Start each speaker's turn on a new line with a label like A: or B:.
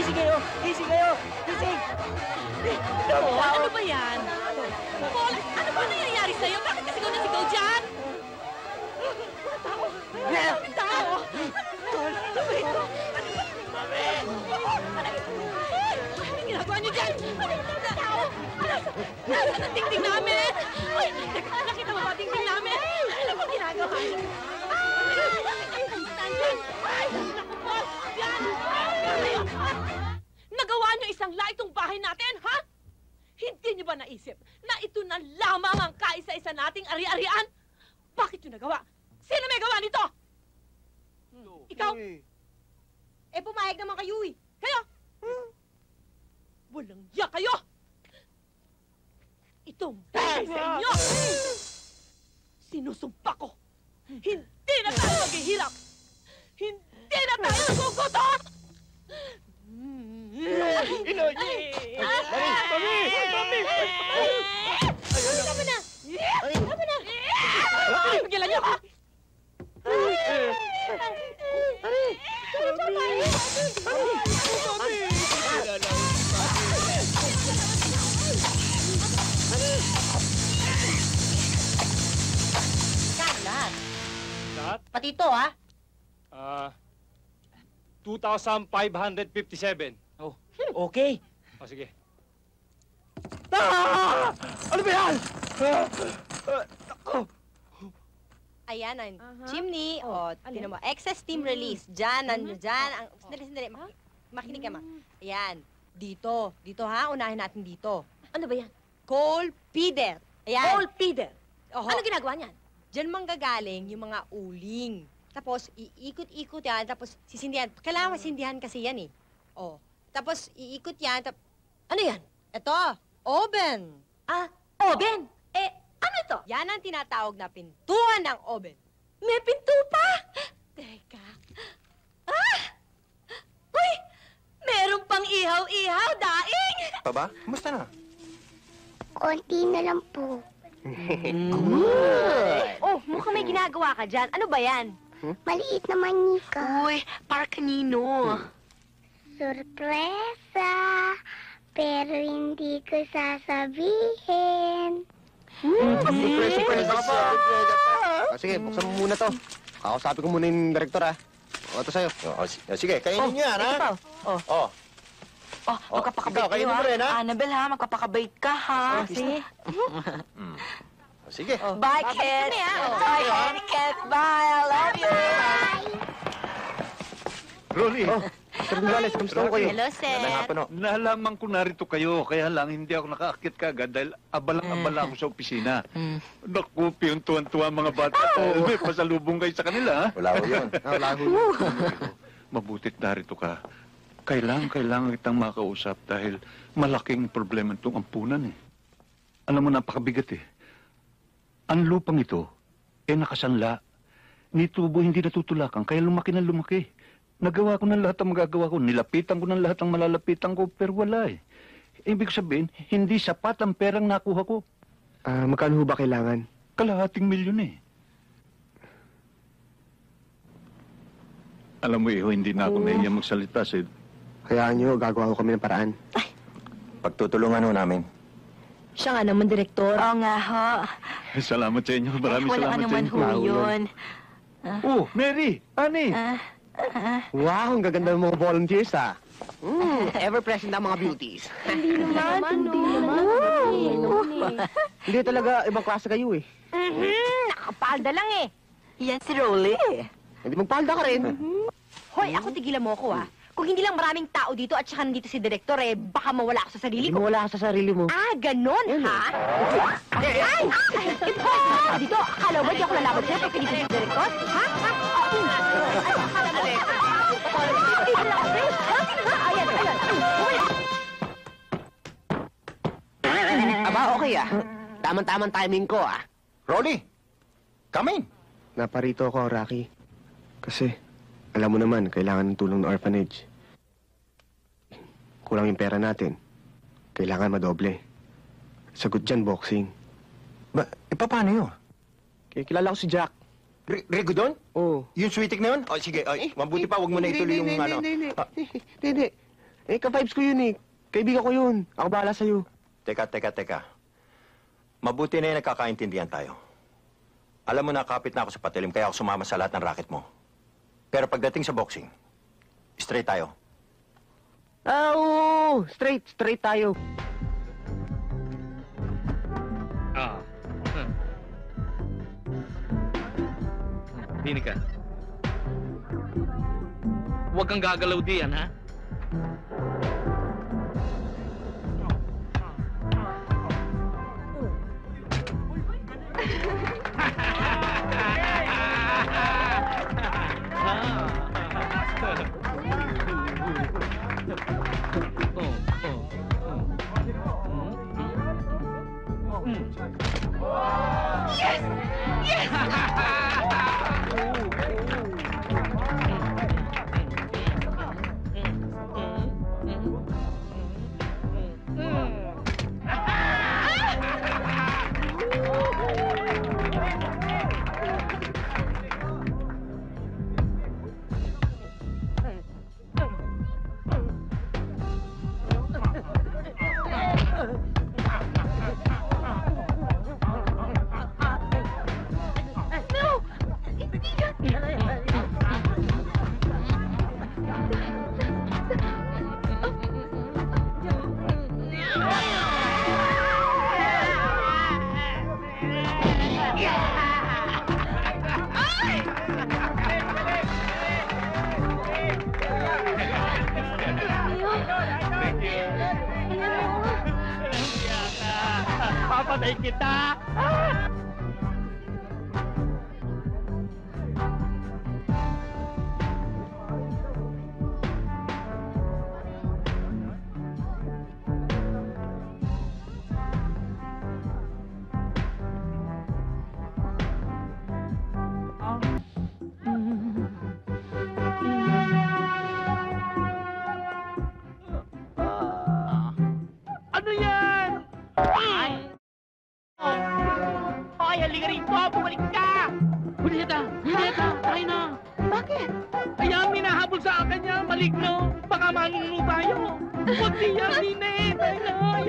A: Gising kayo! Gising kayo! Gising!
B: Ano ba yan? Paul, ano ba nangyayari sa'yo? Bakit ka sigaw na sigaw dyan? Daming tao! Ano ba ito? Mami! Anong ginagawa niyo dyan? Anong tao? Nasaan ang tingting namin? Uy, nakita mo ba ang tingting namin? Ano ba ginagawa niyo? Nandyan! Ay, naku, Paul! Yan! Nagawa niyo isang laitong bahay natin, ha? Hindi niyo ba naisip na ito na lamang ang kaisa-isa nating ari-arian? Bakit niyo nagawa? Sino may gawa nito? Ikaw?
C: Eh, pumayag naman kayo eh.
B: Kayo? Walang ya kayo! Itong bagay sa inyo! Sinusumpa ko! Hindi na tayo maghihirap! Hindi na tayo nagugutom!
A: Inoy! Mami! Mami!
C: Tama na! Tama na!
B: Pigilan niyo ako!
C: Lahat.
A: Lahat?
C: Pati ito, ha?
A: 2,557.
D: Oh, okay.
A: O, sige.
D: Ano ba yan?
C: Ayan ang chimney. O, tinan mo. Excess steam release. Diyan, dyan. Sandali. Makinig ka, ma. Ayan. Dito. Dito, ha? Unahin natin dito.
B: Ano ba yan?
C: Coal feeder. Ayan.
B: Coal feeder.
C: Oho.
B: Ano ginagawa niyan?
C: Diyan manggagaling yung mga uling. Tapos, iikot-ikot yan. Tapos, sisindihan. Kailangan masindihan kasi yan, eh. O. Tapos, iikot yan.
B: Ano yan?
C: Ito. Oven.
B: Ah, oven. Ano ito?
C: Yan ang tinatawag na pintuan ng oven.
B: May pinto pa! Teka. Uy! Meron pang ihaw-ihaw, daing!
E: Baba, kumusta na?
F: Konti na lang po.
B: Oh, mukhang may ginagawa ka dyan. Ano ba yan?
F: Maliit naman, Nika.
B: Uy, para kanino?
F: Sorpresa. Pero hindi ko sasabihin.
E: Surpresa. Sige, buksan mo muna to. Kakausapin ko muna yung direktor, ha? O, ito sa'yo. Sige, kainin niyo yan, ha?
G: Magpapakabait
E: kainin
G: kayo,
E: mo rin, ha?
G: Annabelle, ha? Magpapakabait ka, ha?
C: Sige.
E: Sige.
G: Bye, kids! Bye, honey, kids! Bye! I love you!
H: Rolly,
E: Sir Gonzales, kamusta ko kayo?
C: Hello, sir.
E: Magandang hapon, ho.
H: nalaman ko narito kayo, kaya lang hindi ako nakaakit kagad dahil abalang-abala ako sa opisina. Naku, piyuntuan-tuwa mga bata. May pasalubong kayo sa kanila, ha?
E: Wala ko yun. Wala ko yun.
H: Mabutit narito ka. Kailangan kitang makausap dahil malaking problema itong ampunan, eh. Alam mo, napakabigat, eh. Ang lupang ito, nakasanla. Ni tubo hindi natutulakan, kaya lumaki na lumaki. Nagawa ko ng lahat ang magagawa ko. Nilapitan ko ng lahat ang malalapitan ko, pero wala, eh. Ibig sabihin, hindi sapat ang perang nakuha ko.
D: Magkano ho ba kailangan?
H: Kalahating milyon, eh. Alam mo, Iho, hindi na ako nahiya magsalita, Sid.
D: Hayaan nyo, gagawa ko kami ng paraan.
E: Pagtutulungan ho namin.
C: Siya nga naman, direktor.
G: Oo nga, ho.
H: Salamat sa inyo. Maraming
G: Wala ka
H: salamat sa
G: naman,
H: inyo.
G: ho, yun.
H: Oh, Mary! Ani!
D: Wow, ang gaganda ng mga volunteers, ha? Ever-present ang mga beauties.
C: Hindi naman.
D: Hindi talaga, ibang klase kayo, eh.
C: Nakapalda lang, eh.
G: Yan si Rolly.
D: Hindi magpalda ka rin.
C: Hoy, ako tigilan mo ako, ha? Kung hindi lang maraming tao dito at saka nandito si direktor, eh, baka mawala ako sa sarili
D: Hindi
C: ko.
D: mawala ka sa sarili mo.
C: Ah, ganon, ha? Ay! Ito! Dito, akala mo di ako lalaban sa'yo pag pinigil si direktor? Ha? Ay, akala mo.
D: Rocky, ah. Tamang-tamang timing ko, ah.
E: Rolly, come in.
D: Naparito ako, Rocky. Kasi, alam mo naman, kailangan ng tulong ng orphanage. Kulang yung pera natin. Kailangan madoble. Sagot dyan, boxing.
E: Paano yun?
D: Kaya kilala ko si Jack.
E: Rigo doon?
D: Oo.
E: Yung sweetik na yun? O sige, mabuti pa, wag mo na ituloy yung ano.
D: Hindi. Eh, ka-vibes ko yun eh. Kaibigan ko yun. Ako bahala sa'yo.
E: Teka. Mabuti na yung nagkakaintindihan tayo. Alam mo na, kapit na ako sa patilim, kaya ako sumama sa lahat ng racket mo. Pero pagdating sa boxing, straight tayo.
D: Oo. Straight tayo.
A: Dinig ka. Huwag kang gagalaw diyan, ha? Papatay kita! Ano yan? Hoy, halika rito! Bumalik ka! Julieta! Tayo na!
B: Bakit?
A: Kaya minahabol sa akin niya, maligno. Baka manunod tayo. Kunti yan, Nine. Tayo na.